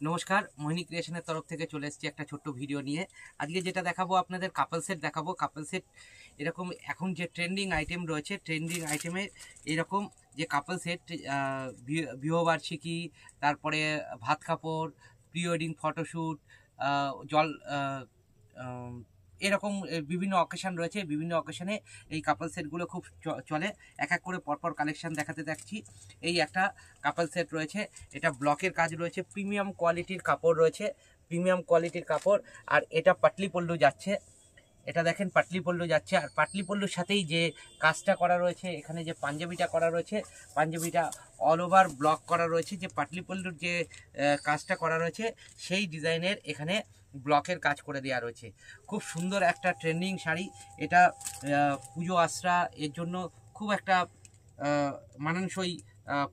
নমস্কার, মোহিনী ক্রিয়েশনের তরফ থেকে চলে এসেছি একটা ছোট্ট ভিডিও নিয়ে। আজকে যেটা দেখাবো আপনাদের কাপল সেট দেখাবো। কাপল সেট এরকম এখন যে ট্রেন্ডিং আইটেম রয়েছে, ট্রেন্ডিং আইটেমে এরকম যে কাপল সেট, বিবাহবার্ষিকী, তারপরে ভাত কাপড়, প্রি ওয়েডিং ফটোশ্যুট, জল, আহ, এরকম বিভিন্ন অকেশান রয়েছে। বিভিন্ন অকেশানে এই কাপল সেটগুলো খুব চলে। এক এক করে পরপর কালেকশন দেখাতে থাকছি। এই একটা কাপল সেট রয়েছে, এটা ব্লকের কাজ রয়েছে, প্রিমিয়াম কোয়ালিটির কাপড় রয়েছে, প্রিমিয়াম কোয়ালিটির কাপড়। আর এটা পাটলি পল্লু যাচ্ছে, এটা দেখেন পাটলি পল্লু যাচ্ছে। আর পাটলি পল্লুর সাথেই যে কাজটা করা রয়েছে, এখানে যে পাঞ্জাবিটা করা রয়েছে, পাঞ্জাবিটা অল ওভার ব্লক করা রয়েছে। যে পাটলি পল্লুর যে কাজটা করা রয়েছে সেই ডিজাইনের এখানে ব্লকের কাজ করে দেওয়া রয়েছে। খুব সুন্দর একটা ট্রেন্ডিং শাড়ি এটা। পুজো আশ্রা এর জন্য খুব একটা মানানসই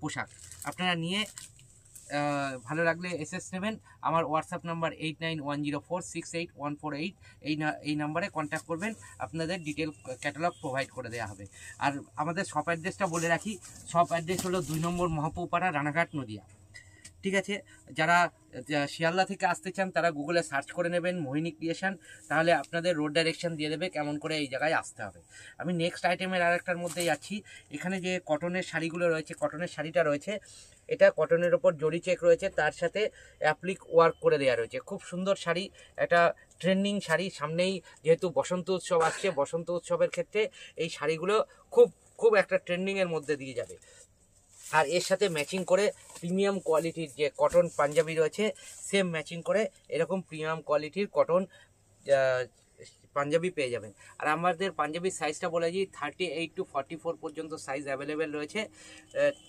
পোশাক। আপনারা নিয়ে ভালো লাগলে এসএস নেবেন। আমার হোয়াটসঅ্যাপ নাম্বার 8910468148। এই নাম্বারে কন্ট্যাক্ট করবেন, আপনাদের ডিটেল ক্যাটালগ প্রোভাইড করে দেওয়া হবে। আর আমাদের শপ অ্যাড্রেসটা বলে রাখি, শপ অ্যাড্রেস হলো 2 নম্বর মহাপুপাড়া, রানাঘাট, নদিয়া। ঠিক আছে, যারা শিয়ালদা থেকে আসতে চান তারা গুগলে সার্চ করে নেবেন মোহিনী ক্রিয়েশন, তাহলে আপনাদের রোড ডাইরেকশন দিয়ে দেবে কেমন করে এই জায়গায় আসতে হবে। আমি নেক্সট আইটেমের আরেকটার মধ্যে যাচ্ছি। এখানে যে কটনের শাড়িগুলো রয়েছে, কটনের শাড়িটা রয়েছে, এটা কটনের ওপর জরি চেক রয়েছে, তার সাথে অ্যাপ্লিক ওয়ার্ক করে দেওয়া রয়েছে। খুব সুন্দর শাড়ি, একটা ট্রেন্ডিং শাড়ি। সামনেই যেহেতু বসন্ত উৎসব আসছে, বসন্ত উৎসবের ক্ষেত্রে এই শাড়িগুলো খুব খুব একটা ট্রেন্ডিংয়ের মধ্যে দিয়ে যাবে। আর এর সাথে ম্যাচিং করে প্রিমিয়াম কোয়ালিটির যে কটন পাঞ্জাবি রয়েছে, সেম ম্যাচিং করে এরকম প্রিমিয়াম কোয়ালিটির কটন পাঞ্জাবি পেয়ে যাবেন। আর আমাদের পাঞ্জাবির সাইজটা বলে দিই, 38 to 44 পর্যন্ত সাইজ অ্যাভেলেবেল রয়েছে।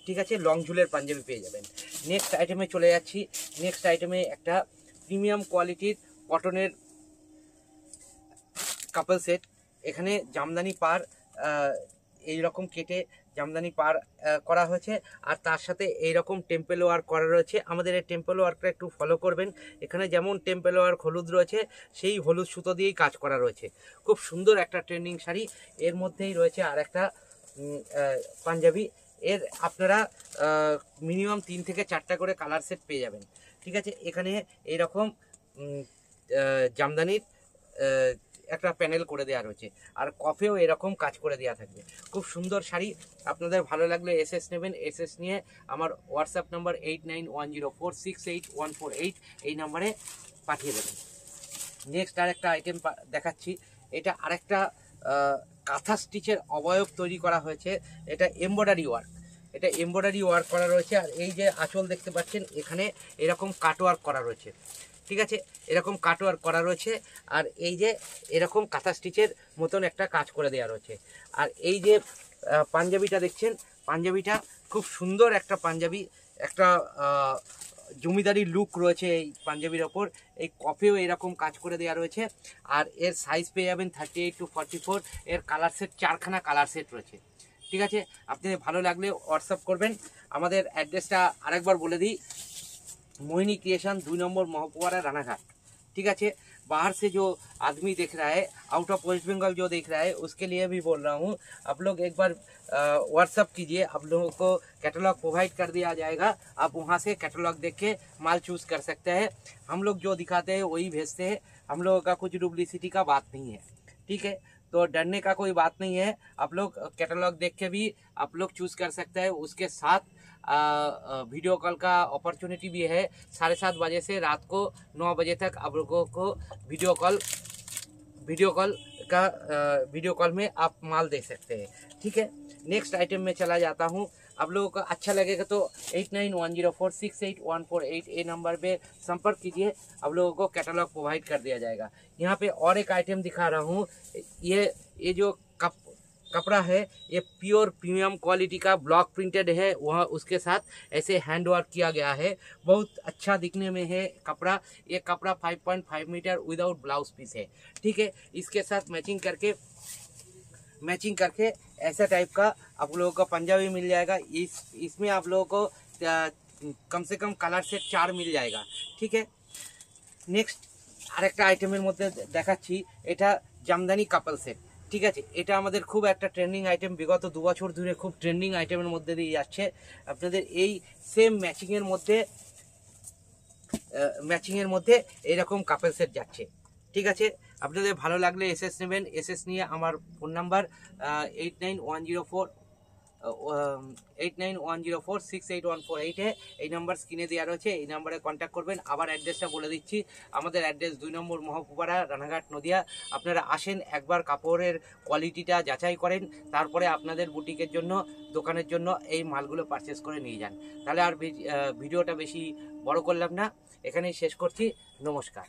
ঠিক আছে, লং ঝুলের পাঞ্জাবি পেয়ে যাবেন। নেক্সট আইটেমে চলে যাচ্ছি। নেক্সট আইটেমে একটা প্রিমিয়াম কোয়ালিটির কটনের কাপল সেট। এখানে জামদানি পার এইরকম কেটে জামদানি পার করা হয়েছে, আর তার সাথে এইরকম টেম্পেল ওয়ার্ক করা রয়েছে। আমাদের এই টেম্পেল ওয়ার্কটা একটু ফলো করবেন। এখানে যেমন টেম্পেল ওয়ার্ক হলুদ রয়েছে, সেই হলুদ সুতো দিয়েই কাজ করা রয়েছে। খুব সুন্দর একটা ট্রেন্ডিং শাড়ি। এর মধ্যেই রয়েছে আর একটা পাঞ্জাবি। এর আপনারা মিনিমাম 3 থেকে 4টা করে কালার সেট পেয়ে যাবেন। ঠিক আছে, এখানে এইরকম জামদানির একটা প্যানেল করে দেওয়া রয়েছে, আর কফেও এরকম কাজ করে দেওয়া থাকবে। খুব সুন্দর শাড়ি, আপনাদের ভালো লাগলে এসএস নেবেন। এসএস নিয়ে আমার হোয়াটসঅ্যাপ নাম্বার 8910468148 এই নাম্বারে পাঠিয়ে দেবেন। নেক্সট আরেকটা আইটেম দেখাচ্ছি। এটা আরেকটা কাঁথা স্টিচের অবয়ব তৈরি করা হয়েছে। এটা এমব্রয়ডারি ওয়ার্ক, এটা এমব্রয়ডারি ওয়ার্ক করা রয়েছে। আর এই যে আঁচল দেখতে পাচ্ছেন, এখানে এরকম কাট ওয়ার্ক করা রয়েছে। ঠিক আছে, এরকম কাট ওয়ার্ক করা রয়েছে। আর এই যে এরকম কাঁথা স্টিচের মতন একটা কাজ করে দেওয়া রয়েছে। আর এই যে পাঞ্জাবিটা দেখছেন, পাঞ্জাবিটা খুব সুন্দর একটা পাঞ্জাবি, একটা জমিদারি লুক রয়েছে এই পাঞ্জাবির ওপর। এই কফেও এরকম কাজ করে দেওয়া রয়েছে। আর এর সাইজ পেয়ে যাবেন 38 to 44। এর কালার সেট 4খানা কালার সেট রয়েছে। ঠিক আছে, আপনি ভালো লাগলে হোয়াটসঅ্যাপ করবেন। আমাদের অ্যাড্রেসটা আরেকবার বলে দিই, मोहिनी क्रिएशन 2 नंबर महपुआरा, रानाघाट। ठीक है, बाहर से जो आदमी देख रहा है, आउट ऑफ वेस्ट बंगाल जो देख रहा है, उसके लिए भी बोल रहा हूँ, आप लोग एक बार व्हाट्सअप कीजिए। आप लोगों को कैटलॉग प्रोवाइड कर दिया जाएगा। आप वहाँ से कैटलॉग देख के माल चूज़ कर सकते हैं। हम लोग जो दिखाते हैं वही भेजते हैं। हम लोगों का कुछ डुप्लिसिटी का बात नहीं है। ठीक है, तो डरने का कोई बात नहीं है। आप लोग कैटलॉग देख के भी आप लोग चूज़ कर सकते हैं। उसके साथ वीडियो कॉल का अपॉर्चुनिटी भी है। 7:30 बजे से रात को 9 बजे तक आप लोगों को वीडियो कॉल में आप माल दे सकते हैं। ठीक है, नेक्स्ट आइटम में चला जाता हूँ। आप लोगों को अच्छा लगेगा तो 8910468148 ये नंबर पे संपर्क कीजिए। आप लोगों को कैटलॉग प्रोवाइड कर दिया जाएगा। यहाँ पे और एक आइटम दिखा रहा हूँ। ये जो कपड़ा है, ये प्योर प्रीमियम क्वालिटी का ब्लॉक प्रिंटेड है। वह उसके साथ ऐसे हैंड वर्क किया गया है, बहुत अच्छा दिखने में है कपड़ा। ये कपड़ा 5.5 मीटर विदाउट ब्लाउज पीस है। ठीक है, इसके साथ मैचिंग करके ऐसा टाइप का आप लोगों को पंजाबी मिल जाएगा। इसमें आप लोगों को कम से कम कलर सेट 4 मिल जाएगा। ठीक है, नेक्स्ट আরেকটা আইটেমের মধ্যে দেখাচ্ছি, এটা জামদানি কাপল সেট। ঠিক আছে, এটা আমাদের খুব একটা ট্রেন্ডিং আইটেম, বিগত 2 বছর ধরে খুব ট্রেন্ডিং আইটেমের মধ্যে দিয়ে যাচ্ছে। আপনাদের এই সেম ম্যাচিংয়ের মধ্যে ম্যাচিংয়ের মধ্যে এইরকম কাপেল সেট যাচ্ছে। ঠিক আছে, আপনাদের ভালো লাগলে এসএস নেবেন। এসএস নিয়ে আমার ফোন নাম্বার 8910468148 এই নাম্বার স্ক্রিনে দেওয়া রয়েছে, এই নাম্বারে কন্ট্যাক্ট করবেন। আবার অ্যাড্রেসটা বলে দিচ্ছি, আমাদের অ্যাড্রেস 2 নম্বর মহকুপাড়া, রানাঘাট, নদিয়া। আপনারা আসেন, একবার কাপড়ের কোয়ালিটিটা যাচাই করেন, তারপরে আপনাদের বুটিকের জন্য, দোকানের জন্য এই মালগুলো পারচেস করে নিয়ে যান। তাহলে আর ভিডিওটা বেশি বড় করলাম না, এখানেই শেষ করছি। নমস্কার।